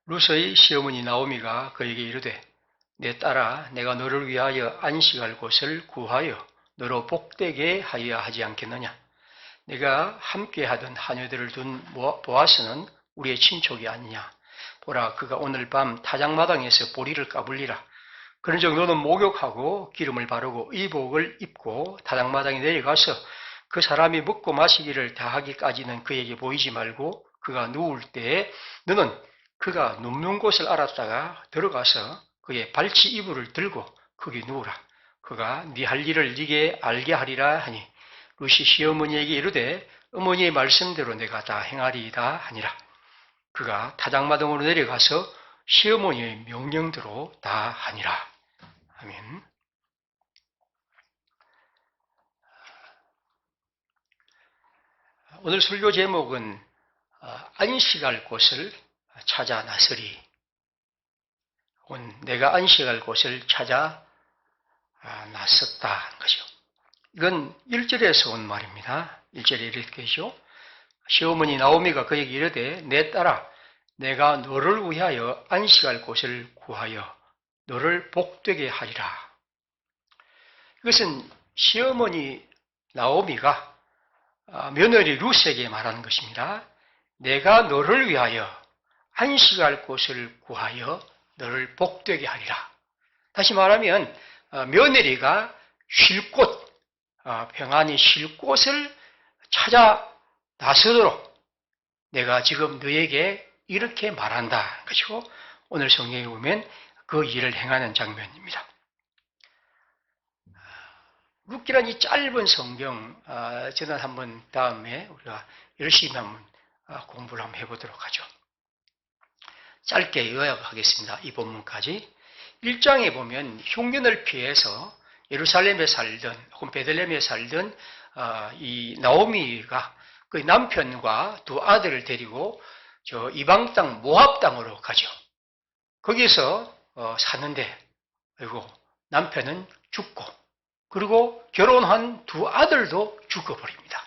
룻의 시어머니 나오미가 그에게 이르되 내 딸아 내가 너를 위하여 안식할 곳을 구하여 너로 복되게 하여야 하지 않겠느냐. 내가 함께 하던 하녀들을 둔 보아스는 우리의 친족이 아니냐. 보라 그가 오늘 밤 타작마당에서 보리를 까불리라. 그런즉 너는 목욕하고 기름을 바르고 의복을 입고 타작마당에 내려가서 그 사람이 먹고 마시기를 다하기까지는 그에게 보이지 말고 그가 누울 때에 너는 그가 눕는 곳을 알았다가 들어가서 그의 발치 이불을 들고 거기 누우라. 그가 네 할 일을 네게 알게 하리라 하니 룻이 시어머니에게 이르되 어머니의 말씀대로 내가 다 행하리이다 하니라. 그가 타작마당으로 내려가서 시어머니의 명령대로 다 하니라. 아멘. 오늘 설교 제목은 안식할 곳을 찾아 나서리. 혹은 내가 안식할 곳을 찾아 나섰다 하는 것이죠. 이건 1절에서 온 말입니다. 1절에 이렇게 되죠. 시어머니 나오미가 그에게 이르되 내 딸아 내가 너를 위하여 안식할 곳을 구하여 너를 복되게 하리라. 이것은 시어머니 나오미가 며느리 룻에게 말하는 것입니다. 내가 너를 위하여 안식할 곳을 구하여 너를 복되게 하리라. 다시 말하면 며느리가 쉴 곳, 평안히 쉴 곳을 찾아 나서도록 내가 지금 너에게 이렇게 말한다. 그렇죠? 오늘 성경에 보면 그 일을 행하는 장면입니다. 룻기란 이 짧은 성경, 저는 한번 다음에 우리가 열심히 한번 공부를 한번 해보도록 하죠. 짧게 요약하겠습니다. 이 본문까지. 1장에 보면 흉년을 피해서 예루살렘에 살던 혹은 베들레헴에 살던 이 나오미가 그 남편과 두 아들을 데리고 저 이방 땅 모압 땅으로 가죠. 거기서 사는데 그리고 남편은 죽고 그리고 결혼한 두 아들도 죽어버립니다.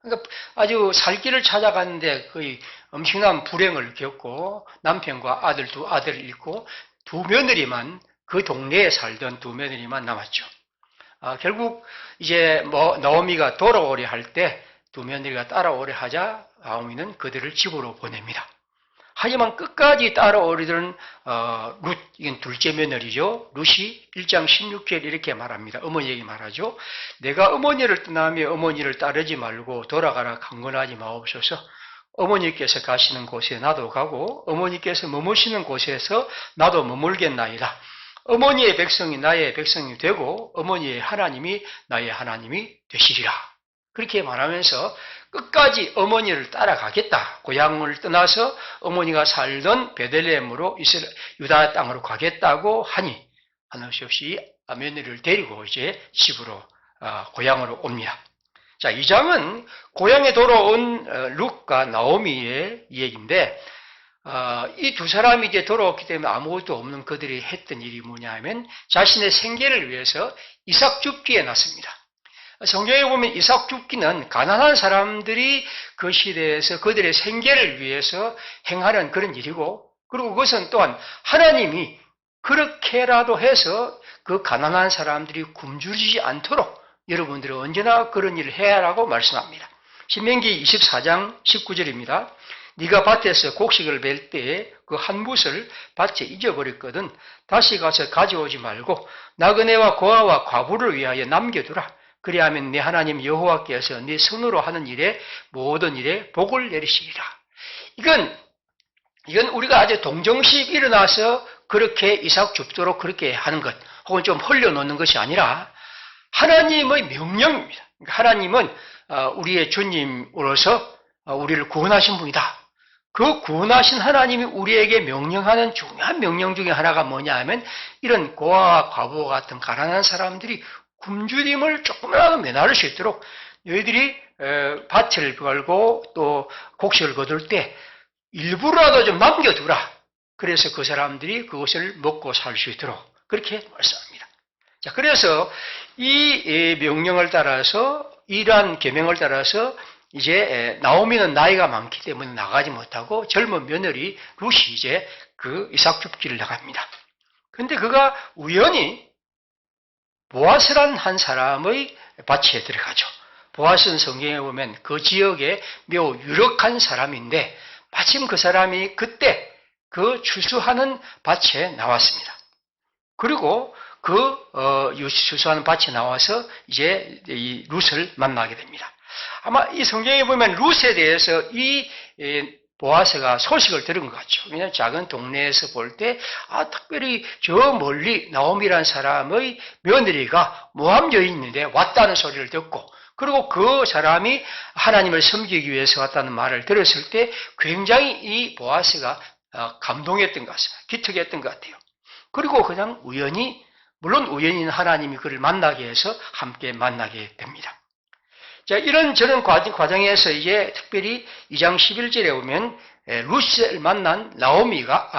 그러니까 아주 살길을 찾아가는데 거의 엄청난 불행을 겪고 남편과 아들 두 아들을 잃고 두 며느리만 그 동네에 살던 두 며느리만 남았죠. 결국 이제 나오미가 돌아오려 할 때 두 며느리가 따라오려 하자 나오미는 그들을 집으로 보냅니다. 하지만 끝까지 따라오려던 룻, 이건 둘째 며느리죠. 룻이 1장 16절 이렇게 말합니다. 어머니에게 말하죠. 내가 어머니를 떠나며 어머니를 따르지 말고 돌아가라 강권하지 마옵소서. 어머니께서 가시는 곳에 나도 가고 어머니께서 머무시는 곳에서 나도 머물겠나이다. 어머니의 백성이 나의 백성이 되고 어머니의 하나님이 나의 하나님이 되시리라. 그렇게 말하면서 끝까지 어머니를 따라가겠다. 고향을 떠나서 어머니가 살던 베들레헴으로 유다 땅으로 가겠다고 하니 하는 수 없이 며느리를 데리고 이제 집으로 고향으로 옵니다. 자, 이 장은 고향에 돌아온 룻과 나오미의 얘기인데 이 두 사람이 이제 돌아왔기 때문에 아무것도 없는 그들이 했던 일이 뭐냐 하면 자신의 생계를 위해서 이삭 줍기에 나섭니다. 성경에 보면 이삭 줍기는 가난한 사람들이 그 시대에서 그들의 생계를 위해서 행하는 그런 일이고 그리고 그것은 또한 하나님이 그렇게라도 해서 그 가난한 사람들이 굶주리지 않도록 여러분들은 언제나 그런 일을 해야 하라고 말씀합니다. 신명기 24장 19절입니다. 네가 밭에서 곡식을 벨 때에 그 한 붓을 밭에 잊어버렸거든 다시 가서 가져오지 말고 나그네와 고아와 과부를 위하여 남겨두라. 그리하면 네 하나님 여호와께서 네 손으로 하는 일에 모든 일에 복을 내리시리라. 이건 우리가 아주 동정식 일어나서 그렇게 이삭 줍도록 그렇게 하는 것 혹은 좀 흘려놓는 것이 아니라 하나님의 명령입니다. 하나님은 우리의 주님으로서 우리를 구원하신 분이다. 그 구원하신 하나님이 우리에게 명령하는 중요한 명령 중에 하나가 뭐냐 하면 이런 고아와 과부와 같은 가난한 사람들이 굶주림을 조금이라도 면할 수 있도록 너희들이 밭을 걸고 또 곡식을 거둘 때 일부라도 좀 남겨두라. 그래서 그 사람들이 그것을 먹고 살 수 있도록 그렇게 말씀합니다. 자, 그래서 이 명령을 따라서 이러한 계명을 따라서 이제 나오미는 나이가 많기 때문에 나가지 못하고 젊은 며느리 룻이 이제 그 이삭 줍기를 나갑니다. 그런데 그가 우연히 보아스란 한 사람의 밭에 들어가죠. 보아스는 성경에 보면 그 지역에 매우 유력한 사람인데 마침 그 사람이 그때 그 추수하는 밭에 나왔습니다. 그리고 추수하는 밭에 나와서 이제 이 룻을 만나게 됩니다. 아마 이 성경에 보면 룻에 대해서 이 보아스가 소식을 들은 것 같죠. 그냥 작은 동네에서 볼 때, 특별히 저 멀리 나옴이라는 사람의 며느리가 모함 여인인데 왔다는 소리를 듣고, 그리고 그 사람이 하나님을 섬기기 위해서 왔다는 말을 들었을 때 굉장히 이 보아스가 감동했던 것 같습니다. 기특했던 것 같아요. 그리고 그냥 물론 우연히는 하나님이 그를 만나게 해서 함께 만나게 됩니다. 자, 이런저런 과정에서 이제 특별히 2장 11절에 보면 룻을 만난 나오미가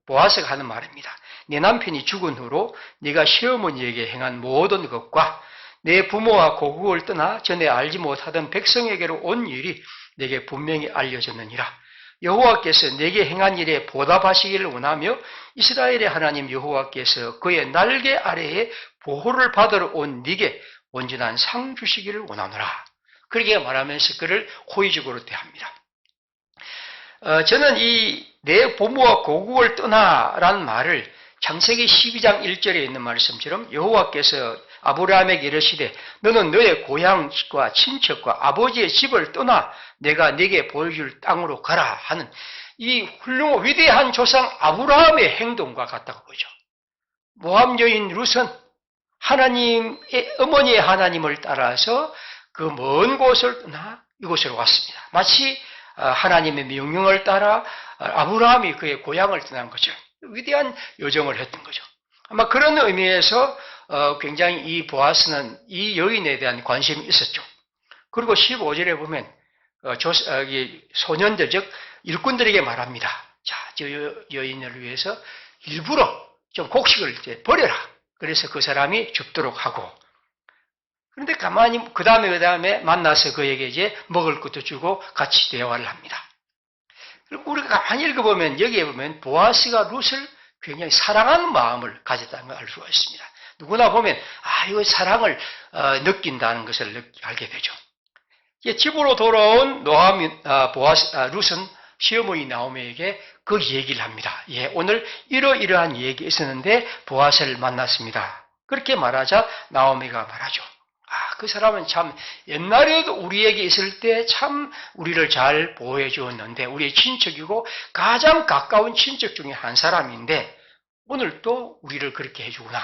보아스가 하는 말입니다. 내 남편이 죽은 후로 네가 시어머니에게 행한 모든 것과 내 부모와 고국을 떠나 전에 알지 못하던 백성에게로 온 일이 내게 분명히 알려졌느니라. 여호와께서 내게 행한 일에 보답하시기를 원하며 이스라엘의 하나님 여호와께서 그의 날개 아래에 보호를 받으러 온 네게 온전한 상 주시기를 원하노라. 그렇게 말하면서 그를 호의적으로 대합니다. 저는 이 내 부모와 고국을 떠나라는 말을 창세기 12장 1절에 있는 말씀처럼 여호와께서 아브라함에게 이르시되 너는 너의 고향과 친척과 아버지의 집을 떠나 내가 네게 보여줄 땅으로 가라 하는 이 훌륭한 위대한 조상 아브라함의 행동과 같다고 보죠. 모함 여인 룻은 하나님의 어머니의 하나님을 따라서 그 먼 곳을 떠나 이곳으로 왔습니다. 마치 하나님의 명령을 따라 아브라함이 그의 고향을 떠난 거죠. 위대한 요정을 했던 거죠. 아마 그런 의미에서 굉장히 이 보아스는 이 여인에 대한 관심이 있었죠. 그리고 15절에 보면 소년들 즉 일꾼들에게 말합니다. 자, 저 여인을 위해서 일부러 좀 곡식을 이제 버려라. 그래서 그 사람이 죽도록 하고, 그런데 가만히 그 다음에 만나서 그에게 이제 먹을 것도 주고 같이 대화를 합니다. 그리고 우리가 가만히 읽어보면 여기에 보면 보아스가 룻을 굉장히 사랑하는 마음을 가졌다는 걸 알 수가 있습니다. 누구나 보면 이거 사랑을 느낀다는 것을 알게 되죠. 집으로 돌아온 룻은 시어머니 나오미에게 그 얘기를 합니다. 오늘 이러이러한 얘기 있었는데 보아스를 만났습니다. 그렇게 말하자 나오미가 말하죠. 그 사람은 참 옛날에도 우리에게 있을 때 참 우리를 잘 보호해 주었는데 우리의 친척이고 가장 가까운 친척 중에 한 사람인데 오늘 또 우리를 그렇게 해주구나.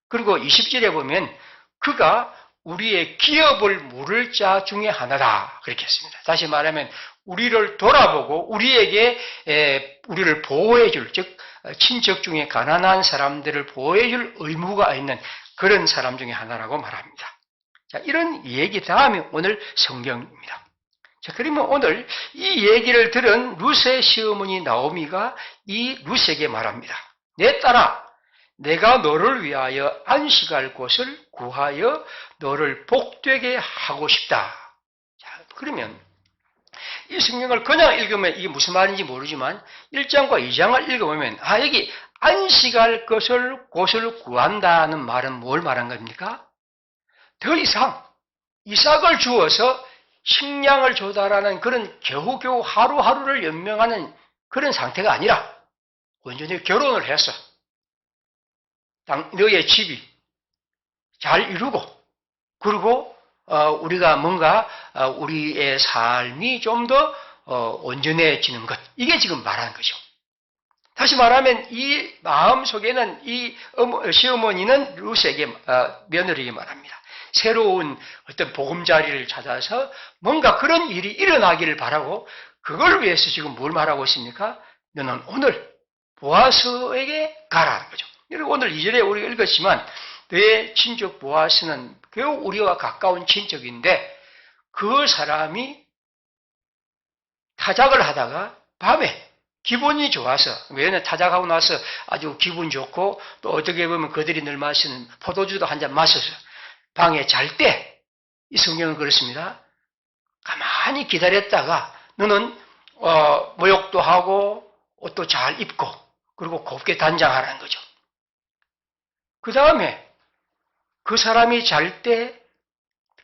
그리고 20절에 보면 그가 우리의 기업을 물을 자 중에 하나다. 그렇게 했습니다. 다시 말하면 우리를 돌아보고 우리를 보호해 줄, 즉 친척 중에 가난한 사람들을 보호해 줄 의무가 있는 그런 사람 중에 하나라고 말합니다. 자, 이런 얘기 다음에 오늘 성경입니다. 자, 그러면 오늘 이 얘기를 들은 룻의 시어머니 나오미가 이 룻에게 말합니다. 내 딸아, 내가 너를 위하여 안식할 곳을 구하여 너를 복되게 하고 싶다. 자, 그러면 이 성경을 그냥 읽으면 이게 무슨 말인지 모르지만 1장과 2장을 읽어보면 여기 안식할 곳을 구한다는 말은 뭘 말한 겁니까? 더 이상 이삭을 주어서 식량을 조달하는 그런 겨우겨우 하루하루를 연명하는 그런 상태가 아니라 완전히 결혼을 해서 너의 집이 잘 이루고 그리고 우리가 뭔가 우리의 삶이 좀 더 온전해지는 것, 이게 지금 말하는 거죠. 다시 말하면 이 마음 속에는 이 시어머니는 룻에게 며느리에게 말합니다. 새로운 어떤 보금자리를 찾아서 뭔가 그런 일이 일어나기를 바라고 그걸 위해서 지금 뭘 말하고 있습니까? 너는 오늘 보아스에게 가라는 거죠. 그리고 오늘 2절에 우리가 읽었지만 내 친척 보아스는 겨우 우리와 가까운 친척인데 그 사람이 타작을 하다가 밤에 기분이 좋아서, 왜냐하면 타작하고 나서 아주 기분 좋고 또 어떻게 보면 그들이 늘 마시는 포도주도 한 잔 마셔서 방에 잘 때, 이 성경은 그렇습니다. 가만히 기다렸다가 너는 모욕도 하고 옷도 잘 입고 그리고 곱게 단장하라는 거죠. 그 다음에 그 사람이 잘 때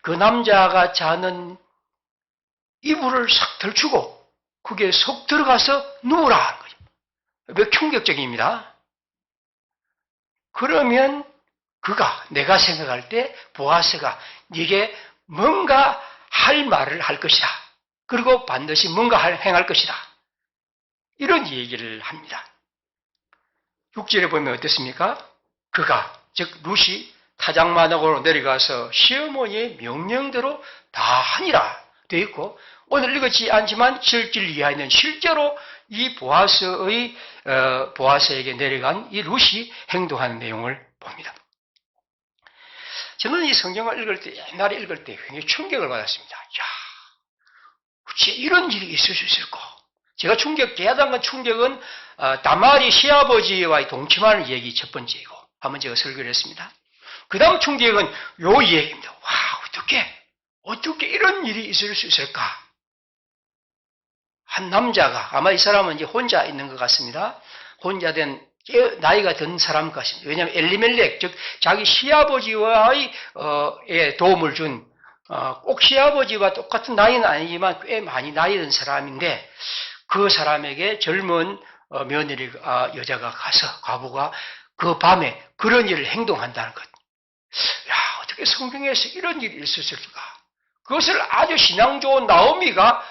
그 남자가 자는 이불을 싹 덜추고 그게 속 들어가서 누우라 하는 거죠. 몇 충격적입니다. 그러면 내가 생각할 때 보아스가 네게 뭔가 할 말을 할 것이다. 그리고 반드시 뭔가 행할 것이다. 이런 얘기를 합니다. 6절에 보면 어떻습니까? 즉 룻이 타작마당으로 내려가서 시어머니의 명령대로 다 하니라 되어 있고, 오늘 읽었지 않지만 7절 이하에는 실제로 이 보아스에게 내려간 이 룻이 행동하는 내용을 봅니다. 저는 이 성경을 옛날에 읽을 때 굉장히 충격을 받았습니다. 어째 이런 일이 있을 수 있을까? 제가 가장 큰 충격은 다말이 시아버지와의 동침하는 얘기 첫 번째이고, 한번 제가 설교를 했습니다. 그 다음 충격은 요 얘기입니다. 어떻게 이런 일이 있을 수 있을까? 한 남자가, 아마 이 사람은 이제 혼자 있는 것 같습니다. 혼자 된, 나이가 든 사람 같습니다. 왜냐하면 엘리멜렉, 즉, 자기 시아버지와의, 도움을 준, 꼭 시아버지와 똑같은 나이는 아니지만 꽤 많이 나이 든 사람인데, 그 사람에게 젊은 여자가 가서, 과부가 그 밤에 그런 일을 행동한다는 것. 어떻게 성경에서 이런 일이 있을 수 있을까? 그것을 아주 신앙 좋은 나오미가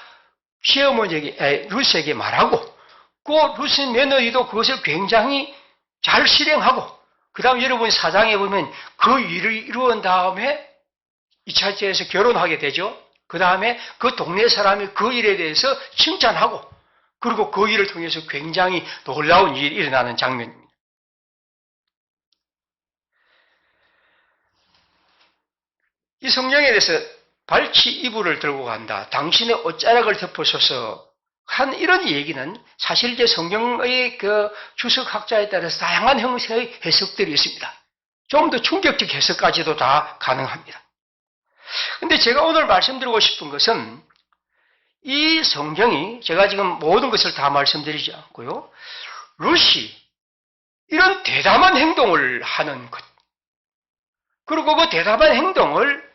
시어머니에게, 룻에게 말하고, 그 룻의 며느리도 그것을 굉장히 잘 실행하고, 그 다음 여러분 사장에 보면 그 일을 이루은 다음에 2차째에서 결혼하게 되죠. 그 다음에 그 동네 사람이 그 일에 대해서 칭찬하고, 그리고 그 일을 통해서 굉장히 놀라운 일이 일어나는 장면입니다. 이 성경에 대해서 발치 이불을 들고 간다, 당신의 옷자락을 덮으셔서 한 이런 얘기는 사실 이제 성경의 그 주석학자에 따라서 다양한 형식의 해석들이 있습니다. 좀 더 충격적 해석까지도 다 가능합니다. 근데 제가 오늘 말씀드리고 싶은 것은 이 성경이, 제가 지금 모든 것을 다 말씀드리지 않고요, 룻이 이런 대담한 행동을 하는 것, 그리고 그 대담한 행동을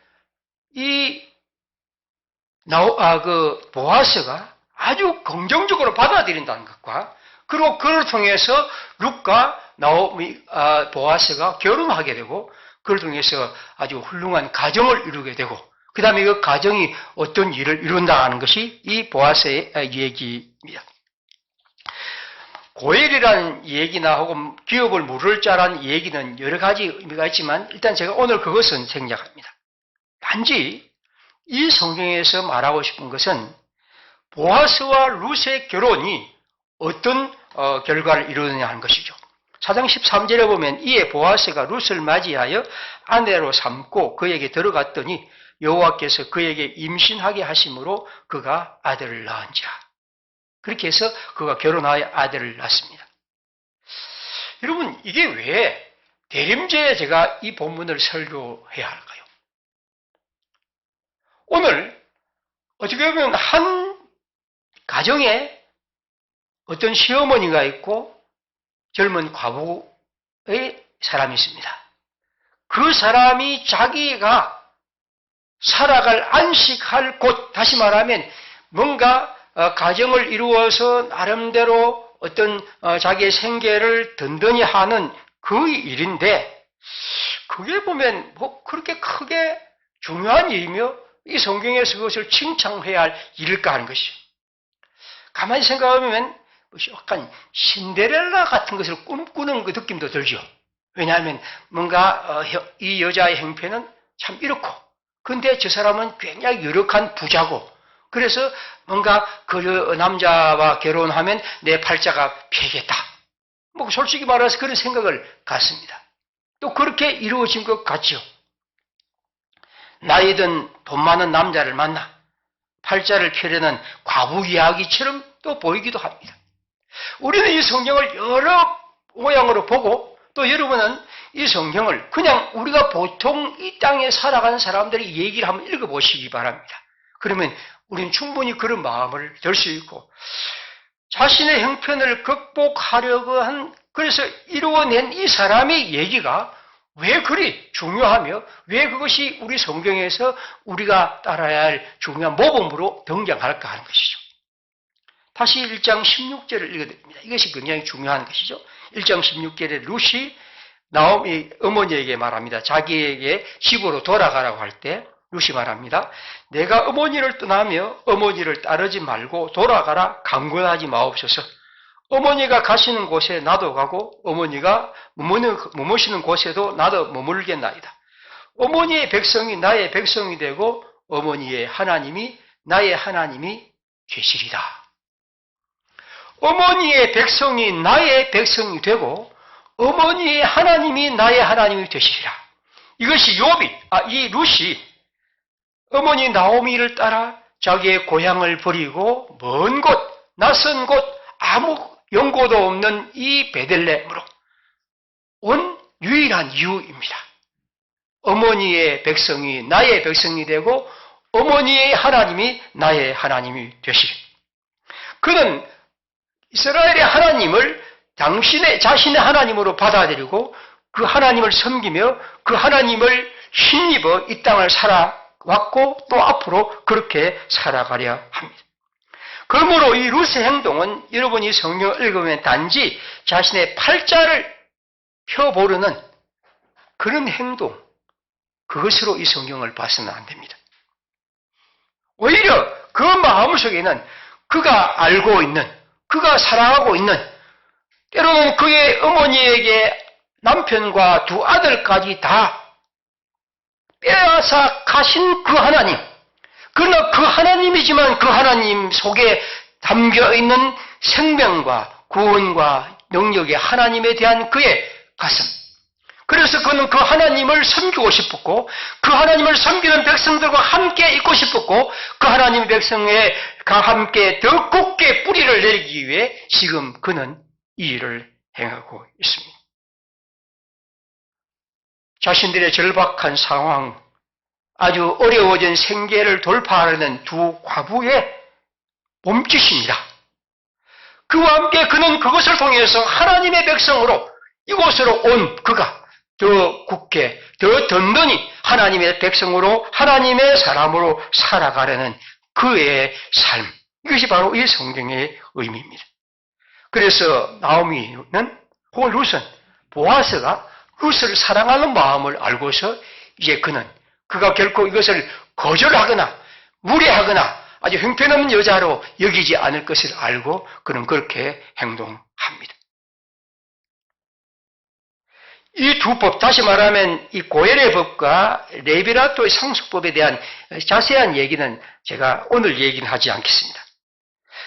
보아스가 아주 긍정적으로 받아들인다는 것과, 그리고 그를 통해서 룻과 보아스가 결혼하게 되고, 그를 통해서 아주 훌륭한 가정을 이루게 되고, 그 다음에 그 가정이 어떤 일을 이룬다는 것이 이 보아스의 얘기입니다. 고엘이라는 얘기나 혹은 기업을 물을 자라는 얘기는 여러 가지 의미가 있지만, 일단 제가 오늘 그것은 생략합니다. 단지 이 성경에서 말하고 싶은 것은 보아스와 룻의 결혼이 어떤 결과를 이루느냐 하는 것이죠. 4장 13절에 보면 이에 보아스가 룻을 맞이하여 아내로 삼고 그에게 들어갔더니 여호와께서 그에게 임신하게 하심으로 그가 아들을 낳은지라. 그렇게 해서 그가 결혼하여 아들을 낳습니다. 여러분, 이게 왜 대림제에 제가 이 본문을 설교해야 할까요? 오늘 어떻게 보면 한 가정에 어떤 시어머니가 있고 젊은 과부의 사람이 있습니다. 그 사람이 자기가 살아갈 안식할 곳, 다시 말하면 뭔가 가정을 이루어서 나름대로 어떤 자기의 생계를 든든히 하는 그 일인데, 그게 보면 뭐 그렇게 크게 중요한 일이며 이 성경에서 그것을 칭찬해야 할 일일까 하는 것이죠. 가만히 생각하면 약간 신데렐라 같은 것을 꿈꾸는 그 느낌도 들죠. 왜냐하면 뭔가 이 여자의 행패는 참 이렇고, 근데 저 사람은 굉장히 유력한 부자고, 그래서 뭔가 그 남자와 결혼하면 내 팔자가 펴겠다. 뭐 솔직히 말해서 그런 생각을 갖습니다. 또 그렇게 이루어진 것 같죠. 나이 든 돈 많은 남자를 만나 팔자를 펴려는 과부 이야기처럼 또 보이기도 합니다. 우리는 이 성경을 여러 모양으로 보고, 또 여러분은 이 성경을 그냥 우리가 보통 이 땅에 살아가는 사람들이 얘기를 한번 읽어보시기 바랍니다. 그러면 우리는 충분히 그런 마음을 들 수 있고 자신의 형편을 극복하려고 그래서 이루어낸 이 사람의 얘기가 왜 그리 중요하며 왜 그것이 우리 성경에서 우리가 따라야 할 중요한 모범으로 등장할까 하는 것이죠. 다시 1장 16절을 읽어드립니다. 이것이 굉장히 중요한 것이죠. 1장 16절에 룻이 나오미 어머니에게 말합니다. 자기에게 집으로 돌아가라고 할 때 룻이 말합니다. 내가 어머니를 떠나며 어머니를 따르지 말고 돌아가라 강권하지 마옵소서. 어머니가 가시는 곳에 나도 가고 어머니가 머무시는 곳에도 나도 머물겠나이다. 어머니의 백성이 나의 백성이 되고 어머니의 하나님이 나의 하나님이 되시리다. 어머니의 백성이 나의 백성이 되고 어머니의 하나님이 나의 하나님이 되시리라. 이것이 이 룻이 어머니 나오미를 따라 자기의 고향을 버리고 먼 곳, 낯선 곳, 아무 연고도 없는 이 베들레헴으로 온 유일한 이유입니다. 어머니의 백성이 나의 백성이 되고 어머니의 하나님이 나의 하나님이 되시리. 그는 이스라엘의 하나님을 자신의 하나님으로 받아들이고 그 하나님을 섬기며 그 하나님을 힘입어 이 땅을 살아왔고 또 앞으로 그렇게 살아가려 합니다. 그러므로 이 룻의 행동은 여러분이 성경을 읽으면 단지 자신의 팔자를 펴보려는 그런 행동, 그것으로 이 성경을 봐서는 안 됩니다. 오히려 그 마음속에는 그가 알고 있는, 그가 사랑하고 있는, 때로는 그의 어머니에게 남편과 두 아들까지 다 빼앗아 가신 그 하나님, 그러나 그 하나님이지만 그 하나님 속에 담겨있는 생명과 구원과 능력의 하나님에 대한 그의 가슴, 그래서 그는 그 하나님을 섬기고 싶었고 그 하나님을 섬기는 백성들과 함께 있고 싶었고 그 하나님의 백성과 함께 더 굳게 뿌리를 내리기 위해 지금 그는 이 일을 행하고 있습니다. 자신들의 절박한 상황, 아주 어려워진 생계를 돌파하려는 두 과부의 몸짓입니다. 그와 함께 그는 그것을 통해서 하나님의 백성으로 이곳으로 온 그가 더 굳게, 더 든든히 하나님의 백성으로, 하나님의 사람으로 살아가려는 그의 삶. 이것이 바로 이 성경의 의미입니다. 그래서 나오미는, 혹은 룻은, 보아스가 룻을 사랑하는 마음을 알고서 이제 그가 결코 이것을 거절하거나 무례하거나 아주 형편없는 여자로 여기지 않을 것을 알고 그는 그렇게 행동합니다. 이 두 법, 다시 말하면 이 고엘의 법과 레비라토의 상속법에 대한 자세한 얘기는 제가 오늘 얘기는 하지 않겠습니다.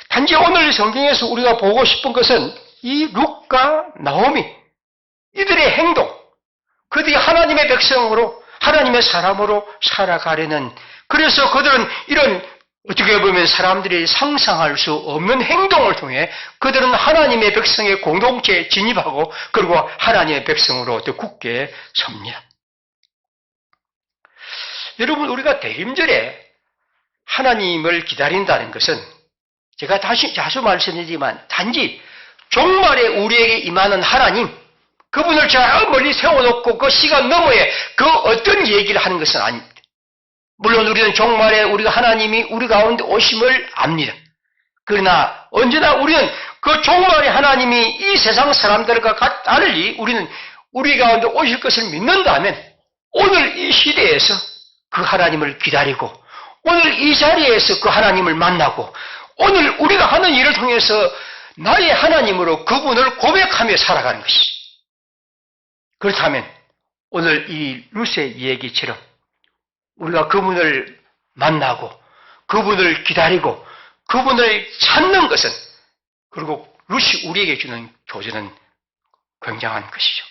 단지 오늘 성경에서 우리가 보고 싶은 것은 이 룻과 나오미, 이들의 행동, 그들이 하나님의 백성으로, 하나님의 사람으로 살아가려는, 그래서 그들은 이런 어떻게 보면 사람들이 상상할 수 없는 행동을 통해 그들은 하나님의 백성의 공동체에 진입하고 그리고 하나님의 백성으로 더 굳게 섭니다. 여러분, 우리가 대림절에 하나님을 기다린다는 것은 제가 자주 말씀드리지만 단지 종말에 우리에게 임하는 하나님, 그분을 저 멀리 세워놓고 그 시간 너머에 그 어떤 얘기를 하는 것은 아닙니다. 물론 우리는 종말에 우리가 하나님이 우리 가운데 오심을 압니다. 그러나 언제나 우리는 그 종말에 하나님이 이 세상 사람들과 달리 우리는 우리 가운데 오실 것을 믿는다면 오늘 이 시대에서 그 하나님을 기다리고 오늘 이 자리에서 그 하나님을 만나고 오늘 우리가 하는 일을 통해서 나의 하나님으로 그분을 고백하며 살아가는 것이죠. 그렇다면 오늘 이 룻의 얘기처럼 우리가 그분을 만나고 그분을 기다리고 그분을 찾는 것은, 그리고 룻이 우리에게 주는 교훈은 굉장한 것이죠.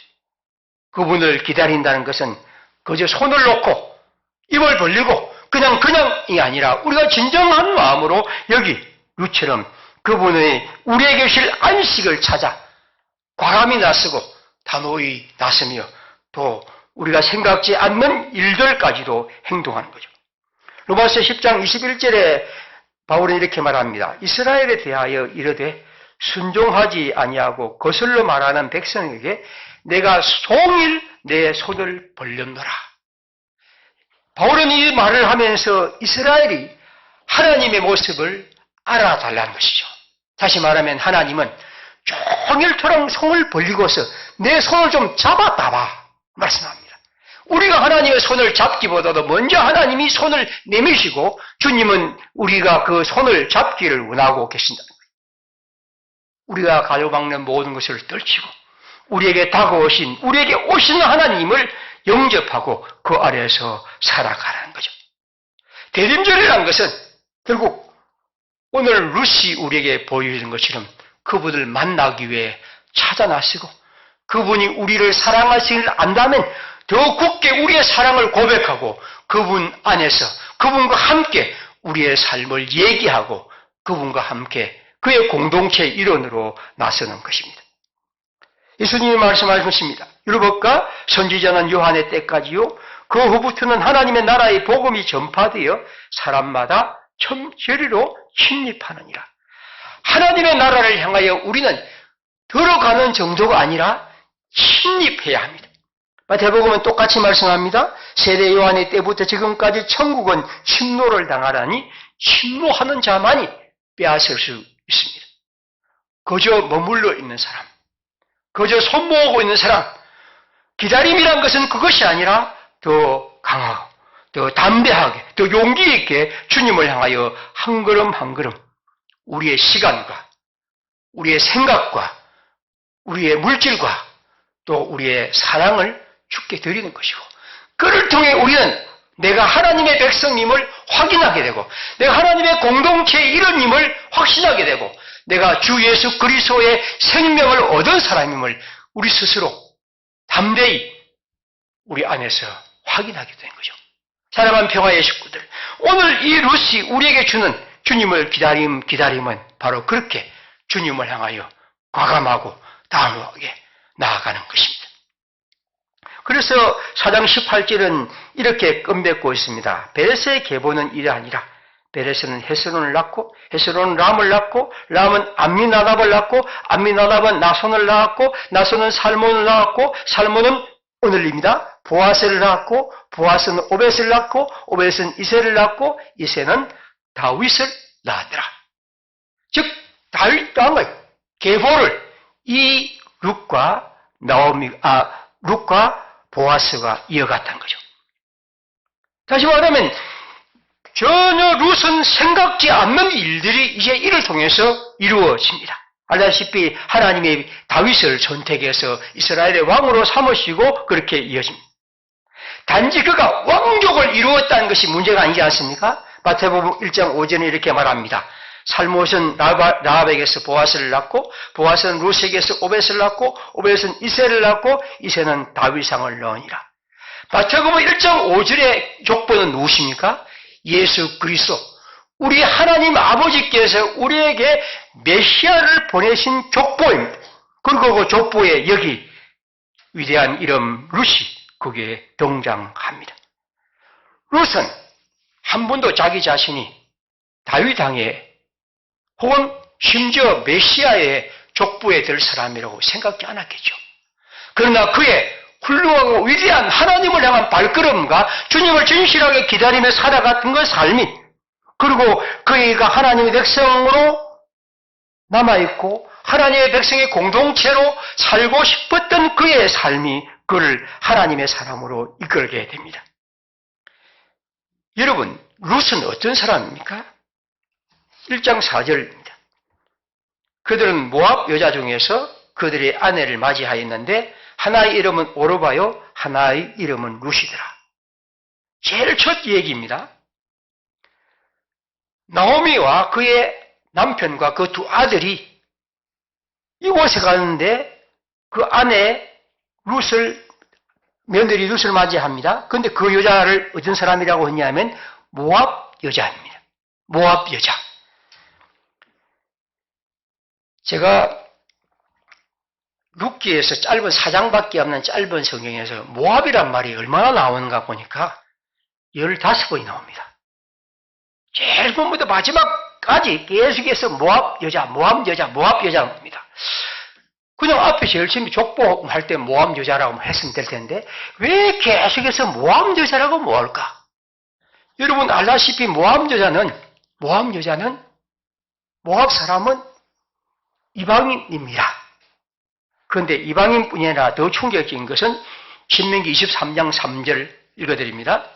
그분을 기다린다는 것은 그저 손을 놓고 입을 벌리고 그냥이 아니라 우리가 진정한 마음으로 여기 룻처럼 그분의 우리에게 계실 안식을 찾아 과감히 나서고 단호히 나서며 또 우리가 생각지 않는 일들까지도 행동하는 거죠. 로마서 10장 21절에 바울은 이렇게 말합니다. 이스라엘에 대하여 이르되 순종하지 아니하고 거슬러 말하는 백성에게 내가 송일 내 손을 벌렸노라. 바울은 이 말을 하면서 이스라엘이 하나님의 모습을 알아달라는 것이죠. 다시 말하면 하나님은 종일토록 손을 벌리고서 내 손을 좀 잡아다봐 말씀합니다. 우리가 하나님의 손을 잡기보다도 먼저 하나님이 손을 내미시고 주님은 우리가 그 손을 잡기를 원하고 계신다는 거예요. 우리가 가로막는 모든 것을 떨치고 우리에게 다가오신, 우리에게 오시는 하나님을 영접하고 그 아래에서 살아가라는 거죠. 대림절이라는 것은 결국 오늘 룻이 우리에게 보여주는 것처럼 그분을 만나기 위해 찾아 나서고 그분이 우리를 사랑하시는 안다면 더 굳게 우리의 사랑을 고백하고 그분 안에서 그분과 함께 우리의 삶을 얘기하고 그분과 함께 그의 공동체 일원으로 나서는 것입니다. 예수님이 말씀하셨습니다. 율법과 선지자는 요한의 때까지요. 그 후부터는 하나님의 나라의 복음이 전파되어 사람마다 점저리로 침입하느니라. 하나님의 나라를 향하여 우리는 들어가는 정도가 아니라 침입해야 합니다. 마태복음은 똑같이 말씀합니다. 세례 요한의 때부터 지금까지 천국은 침노를 당하라니 침노하는 자만이 빼앗을 수 있습니다. 그저 머물러 있는 사람, 그저 손모으고 있는 사람, 기다림이란 것은 그것이 아니라 더 강하고 더 담대하게 더 용기 있게 주님을 향하여 한 걸음 한 걸음 우리의 시간과 우리의 생각과 우리의 물질과 또 우리의 사랑을 주께 드리는 것이고 그를 통해 우리는 내가 하나님의 백성임을 확인하게 되고 내가 하나님의 공동체의 일원임을 확신하게 되고 내가 주 예수 그리스도의 생명을 얻은 사람임을 우리 스스로 담대히 우리 안에서 확인하게 되는 거죠. 사랑하는 평화의 식구들, 오늘 이 룻이 우리에게 주는 주님을 기다림은 바로 그렇게 주님을 향하여 과감하고 단호하게 나아가는 것입니다. 그래서 4장 18절은 이렇게 끔뱉고 있습니다. 베레스의 계보는 이러하니라. 베레스는 헤스론을 낳고 헤스론은 람을 낳고 람은 암미나답을 낳고 암미나답은 나손을 낳았고 나손은 살몬을 낳았고 살몬은 오늘입니다. 보아스를 낳았고 보아스는 오벳을 낳고 오벳은 이새를 낳고 이새는 다윗을 낳았더라. 즉 다윗 왕의 계보를 이 룻과 룻과 보아스가 이어갔다는 거죠. 다시 말하면 전혀 룻은 생각지 않는 일들이 이제 이를 통해서 이루어집니다. 알다시피 하나님의 다윗을 선택해서 이스라엘의 왕으로 삼으시고 그렇게 이어집니다. 단지 그가 왕족을 이루었다는 것이 문제가 아니지 않습니까? 마태복음 1장 5절에 이렇게 말합니다. 살못은 라합에게서 보아스를 낳고 보아스는 룻에게서 오벳을 낳고 오벳은 이새를 낳고 이새는 다윗왕을 낳으니라. 마태복음 1장 5절의 족보는 누구십니까? 예수 그리스도, 우리 하나님 아버지께서 우리에게 메시아를 보내신 족보입니다. 그리고 그 족보에 여기 위대한 이름 룻이 거기에 등장합니다. 룻은 한 번도 자기 자신이 다윗왕의 혹은 심지어 메시아의 족보에 들 사람이라고 생각지 않았겠죠. 그러나 그의 훌륭하고 위대한 하나님을 향한 발걸음과 주님을 진실하게 기다리며 살아갔던 그 삶이, 그리고 그가 하나님의 백성으로 남아있고 하나님의 백성의 공동체로 살고 싶었던 그의 삶이 그를 하나님의 사람으로 이끌게 됩니다. 여러분, 룻은 어떤 사람입니까? 1장 4절입니다. 그들은 모압 여자 중에서 그들의 아내를 맞이하였는데 하나의 이름은 오르바요, 하나의 이름은 룻이더라. 제일 첫 얘기입니다. 나오미와 그의 남편과 그 두 아들이 이곳에 가는데 그 아내 며느리 룻을 맞이합니다. 그런데 그 여자를 어떤 사람이라고 했냐면 모압 여자입니다. 모압 여자. 제가 룻기에서 짧은 4장밖에 없는 짧은 성경에서 모압이란 말이 얼마나 나오는가 보니까 15번이 나옵니다. 제일 처음부터 마지막 끝까지 계속해서 모압 여자라고 합니다. 그냥 앞에 제일 처음에 족보할 때 모압 여자라고 했으면 될 텐데 왜 계속해서 모압 여자라고 뭐할까? 여러분 알다시피 모압 여자는 모압 사람은 이방인입니다. 그런데 이방인뿐이 아니라 더 충격적인 것은 신명기 23장 3절 읽어드립니다.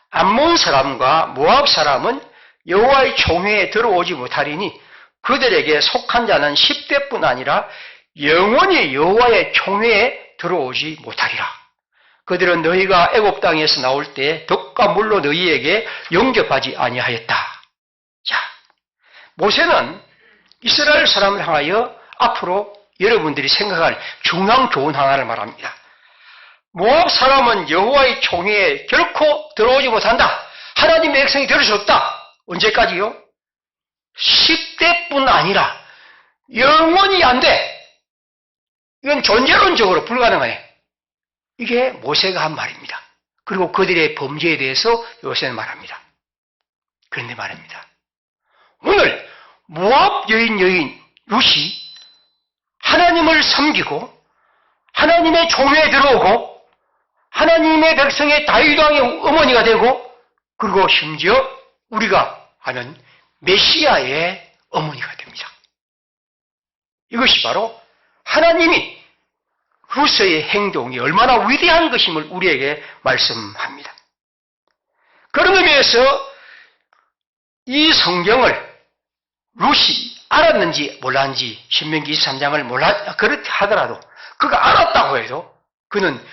암몬 사람과 모압 사람은 여호와의 총회에 들어오지 못하리니 그들에게 속한 자는 10대뿐 아니라 영원히 여호와의 총회에 들어오지 못하리라. 그들은 너희가 애굽 땅에서 나올 때 덕과 물로 너희에게 영접하지 아니하였다. 자, 모세는 이스라엘 사람을 향하여 앞으로 여러분들이 생각할 중요한 교훈 하나를 말합니다. 모압 사람은 여호와의 총회에 결코 들어오지 못한다. 하나님의 백성이 될 수 없다. 언제까지요? 10대뿐 아니라 영원히 안 돼. 이건 존재론적으로 불가능해. 이게 모세가 한 말입니다. 그리고 그들의 범죄에 대해서 요새는 말합니다. 그런데 말입니다. 오늘 모압 여인 룻이 하나님을 섬기고 하나님의 총회에 들어오고 하나님의 백성의 다윗 왕의 어머니가 되고 그리고 심지어 우리가 아는 메시아의 어머니가 됩니다. 이것이 바로 하나님이 룻의 행동이 얼마나 위대한 것임을 우리에게 말씀합니다. 그런 의미에서 이 성경을 룻이 알았는지 몰랐는지 신명기 23장을 그렇게 하더라도 그가 알았다고 해도 그는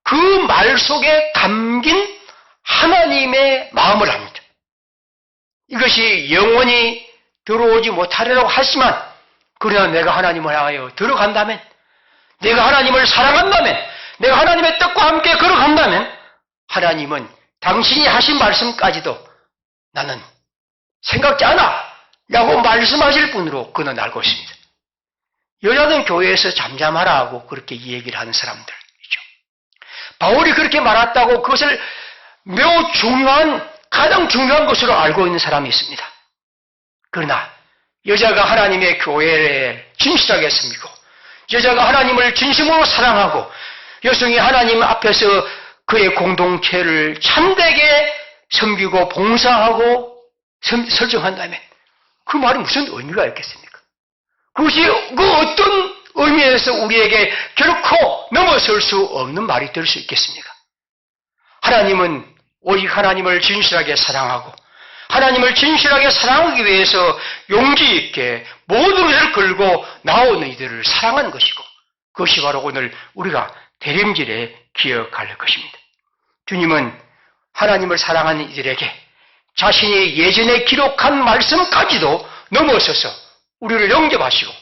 그 말 속에 담긴 하나님의 마음을 압니다. 이것이 영원히 들어오지 못하리라고 하지만 그러나 내가 하나님을 향하여 들어간다면 내가 하나님을 사랑한다면 내가 하나님의 뜻과 함께 걸어간다면 하나님은 당신이 하신 말씀까지도 나는 생각지 않아 라고 말씀하실 분으로 그는 알고 있습니다. 여자는 교회에서 잠잠하라 하고 그렇게 얘기를 하는 사람들이죠. 바울이 그렇게 말했다고 그것을 매우 가장 중요한 것으로 알고 있는 사람이 있습니다. 그러나 여자가 하나님의 교회를 진실하게 섬기고 여자가 하나님을 진심으로 사랑하고 여성이 하나님 앞에서 그의 공동체를 참되게 섬기고 봉사하고 설정한다면 그 말이 무슨 의미가 있겠습니까? 그것이 그 어떤 의미에서 우리에게 결코 넘어설 수 없는 말이 될 수 있겠습니까? 하나님은 오직 하나님을 진실하게 사랑하고 하나님을 진실하게 사랑하기 위해서 용기 있게 모든 것을 걸고 나오는 이들을 사랑하는 것이고 그것이 바로 오늘 우리가 대림절에 기억할 것입니다. 주님은 하나님을 사랑하는 이들에게 자신이 예전에 기록한 말씀까지도 넘어서서 우리를 영접하시고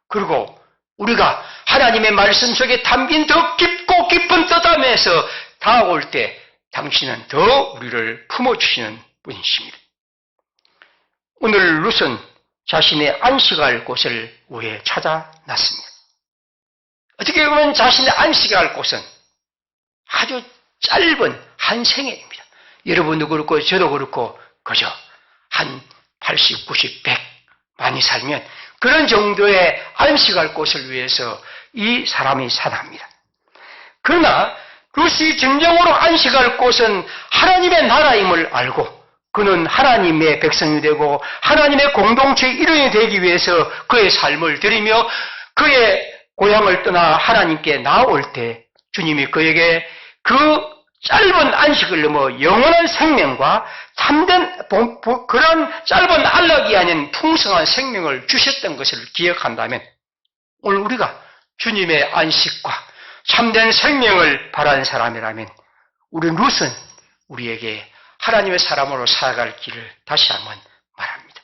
그리고 우리가 하나님의 말씀 속에 담긴 더 깊고 깊은 뜻함에서 다가올 때 당신은 더 우리를 품어주시는 분이십니다. 오늘 룻은 자신의 안식할 곳을 위해 찾아났습니다. 어떻게 보면 자신의 안식할 곳은 아주 짧은 한 생애입니다. 여러분도 그렇고 저도 그렇고 그저 한 80, 90, 100 많이 살면 그런 정도의 안식할 곳을 위해서 이 사람이 산합니다. 그러나 룻이 진정으로 안식할 곳은 하나님의 나라임을 알고 그는 하나님의 백성이 되고 하나님의 공동체의 일원이 되기 위해서 그의 삶을 드리며 그의 고향을 떠나 하나님께 나올 때 주님이 그에게 그 짧은 안식을 넘어 영원한 생명과 참된 그런 짧은 안락이 아닌 풍성한 생명을 주셨던 것을 기억한다면 오늘 우리가 주님의 안식과 참된 생명을 바라는 사람이라면 우리 룻은 우리에게 하나님의 사람으로 살아갈 길을 다시 한번 말합니다.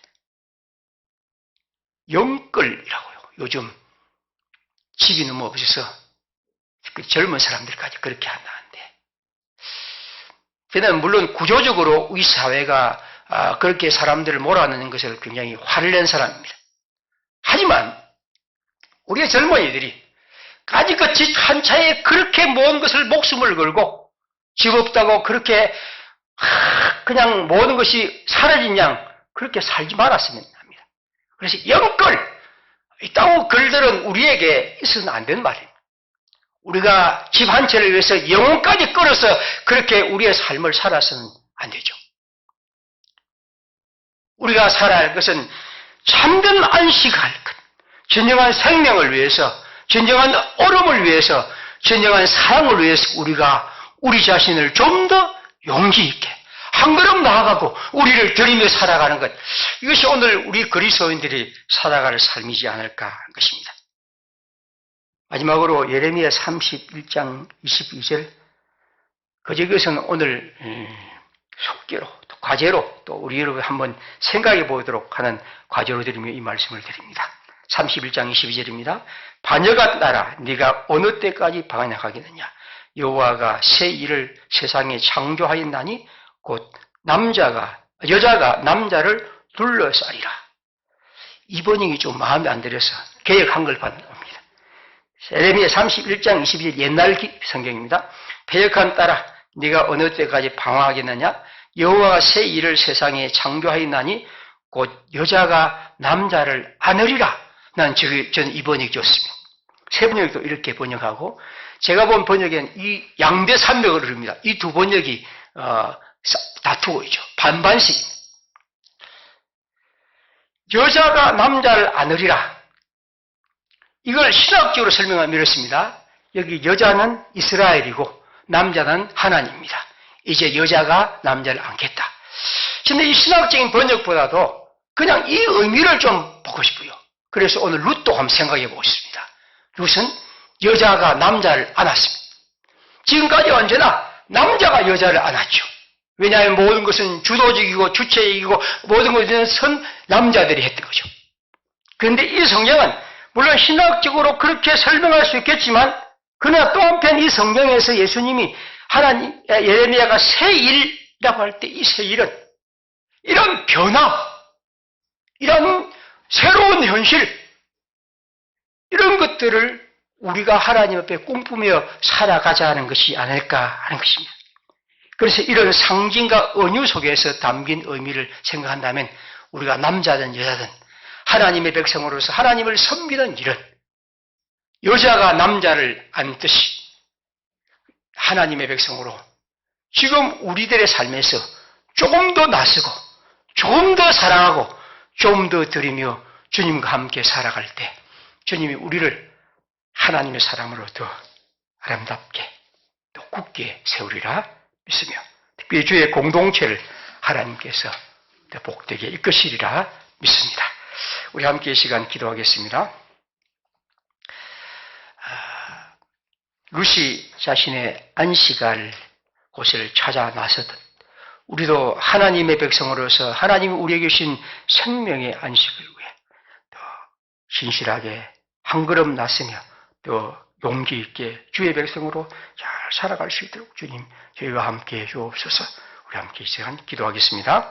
영끌이라고요. 요즘 집이 너무 없어서 그 젊은 사람들까지 그렇게 한다는데 저는 물론 구조적으로 우리 사회가 그렇게 사람들을 몰아넣는 것을 굉장히 화를 낸 사람입니다. 하지만 우리의 젊은이들이 까짓것 집 한 차에 그렇게 모든 것을 목숨을 걸고 집 없다고 그렇게 그냥 모든 것이 사라진 양 그렇게 살지 말았으면 합니다. 그래서 영끌, 이따구 글들은 우리에게 있어서는 안 되는 말입니다. 우리가 집 한 채를 위해서 영혼까지 끌어서 그렇게 우리의 삶을 살아서는 안 되죠. 우리가 살아야 할 것은 참된 안식할 것, 진정한 생명을 위해서, 진정한 얼음을 위해서, 진정한 사랑을 위해서 우리가 우리 자신을 좀 더 용기 있게 한 걸음 나아가고 우리를 들이며 살아가는 것, 이것이 오늘 우리 그리스도인들이 살아갈 삶이지 않을까 하는 것입니다. 마지막으로 예레미야 31장 22절, 그저기에서는 오늘 속기로, 또 과제로, 또 우리 여러분 한번 생각해 보도록 하는 과제로 드리며 이 말씀을 드립니다. 31장 22절입니다. 반역한 나라, 네가 어느 때까지 반역하겠느냐? 여호와가 새 일을 세상에 창조하였나니 곧 여자가 남자를 둘러싸리라. 이 번역이 좀 마음에 안 들어서 개역한 걸 봤습니다. 예레미야 31장 22절 옛날 성경입니다. 배역한 딸아, 네가 어느 때까지 방황하겠느냐? 여호와가 새 일을 세상에 창조하였나니 곧 여자가 남자를 안으리라. 저는 이 번역이 좋습니다. 세 번역도 이렇게 번역하고, 제가 본 번역에는 이 양대 산맥을 흐릅니다. 이 두 번역이 다투고 있죠. 반반씩입니다. 여자가 남자를 안으리라. 이걸 신학적으로 설명하면 이렇습니다. 여기 여자는 이스라엘이고 남자는 하나님입니다. 이제 여자가 남자를 안겠다. 근데 이 신학적인 번역보다도 그냥 이 의미를 좀 보고 싶어요. 그래서 오늘 룻도 한번 생각해 보고 싶습니다. 룻은 여자가 남자를 안았습니다. 지금까지 언제나 남자가 여자를 안았죠. 왜냐하면 모든 것은 주도적이고 주체적이고 모든 것은 남자들이 했던 거죠. 그런데 이 성경은 물론 신학적으로 그렇게 설명할 수 있겠지만, 그러나 또 한편 이 성경에서 예수님이 예레미야가 새 일이라고 할 때 이 새 일은 이런 변화, 이런 새로운 현실, 이런 것들을 우리가 하나님 앞에 꿈꾸며 살아가자는 것이 아닐까 하는 것입니다. 그래서 이런 상징과 은유 속에서 담긴 의미를 생각한다면 우리가 남자든 여자든 하나님의 백성으로서 하나님을 섬기는 일은 여자가 남자를 안듯이 하나님의 백성으로 지금 우리들의 삶에서 조금 더 나서고 조금 더 사랑하고 좀 더 드리며 주님과 함께 살아갈 때 주님이 우리를 하나님의 사람으로 더 아름답게 또 굳게 세우리라 믿으며, 특별히 주의 공동체를 하나님께서 더 복되게 이끄시리라 믿습니다. 우리 함께 이 시간 기도하겠습니다. 룻이 자신의 안식할 곳을 찾아 나서듯 우리도 하나님의 백성으로서 하나님이 우리에게 주신 생명의 안식을 위해 더 신실하게 한 걸음 나서며 또 용기 있게 주의 백성으로 잘 살아갈 수 있도록 주님 저희와 함께 해 주옵소서. 우리 함께 이 시간 기도하겠습니다.